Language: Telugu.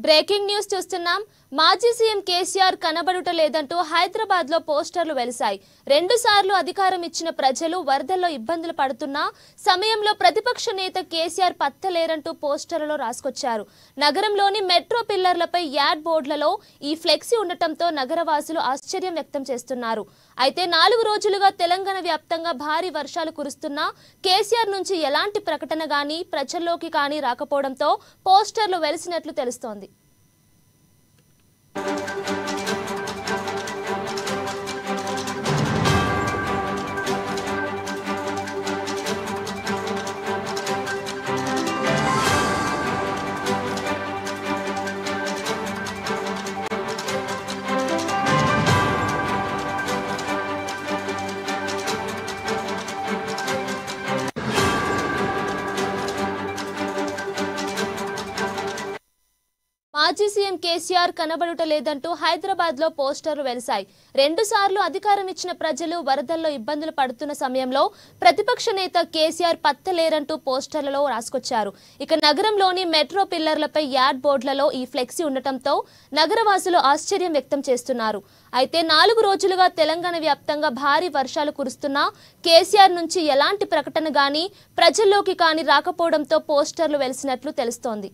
బ్రేకింగ్ న్యూస్ చూస్తున్నాం. మాజీ సీఎం కేసీఆర్ కనబడుట లేదంటూ హైదరాబాద్ లో పోస్టర్లు వెలిశాయి. 2 సార్లు అధికారం ఇచ్చిన ప్రజలు వరదల్లో ఇబ్బందులు పడుతున్న సమయంలో ప్రతిపక్ష నేత కేసీఆర్ పత్తలేరంటూ పోస్టర్లలో రాసుకొచ్చారు. నగరంలోని మెట్రో పిల్లర్లపై యాడ్ బోర్డులలో ఈ ఫ్లెక్సీ ఉండటంతో నగరవాసులు ఆశ్చర్యం వ్యక్తం చేస్తున్నారు. అయితే 4 రోజులుగా తెలంగాణ వ్యాప్తంగా భారీ వర్షాలు కురుస్తున్నా కేసీఆర్ నుంచి ఎలాంటి ప్రకటన గానీ ప్రజల్లోకి కానీ రాకపోవడంతో పోస్టర్లు వెలిసినట్లు తెలుస్తోంది. మాజీ సీఎం కేసీఆర్ కనబడుట లేదంటూ హైదరాబాద్ లో పోస్టర్లు వెలిశాయి. 2 సార్లు అధికారం ఇచ్చిన ప్రజలు వరదల్లో ఇబ్బందులు పడుతున్న సమయంలో ప్రతిపక్ష నేత కేసీఆర్ పత్తలేరంటూ పోస్టర్లలో రాసుకొచ్చారు. ఇక నగరంలోని మెట్రో పిల్లర్లపై యాడ్ బోర్డులలో ఈ ఫ్లెక్సీ ఉండటంతో నగరవాసులు ఆశ్చర్యం వ్యక్తం చేస్తున్నారు. అయితే 4 రోజులుగా తెలంగాణ వ్యాప్తంగా భారీ వర్షాలు కురుస్తున్నా కేసీఆర్ నుంచి ఎలాంటి ప్రకటన గానీ ప్రజల్లోకి కానీ రాకపోవడంతో పోస్టర్లు వెలిసినట్లు తెలుస్తోంది.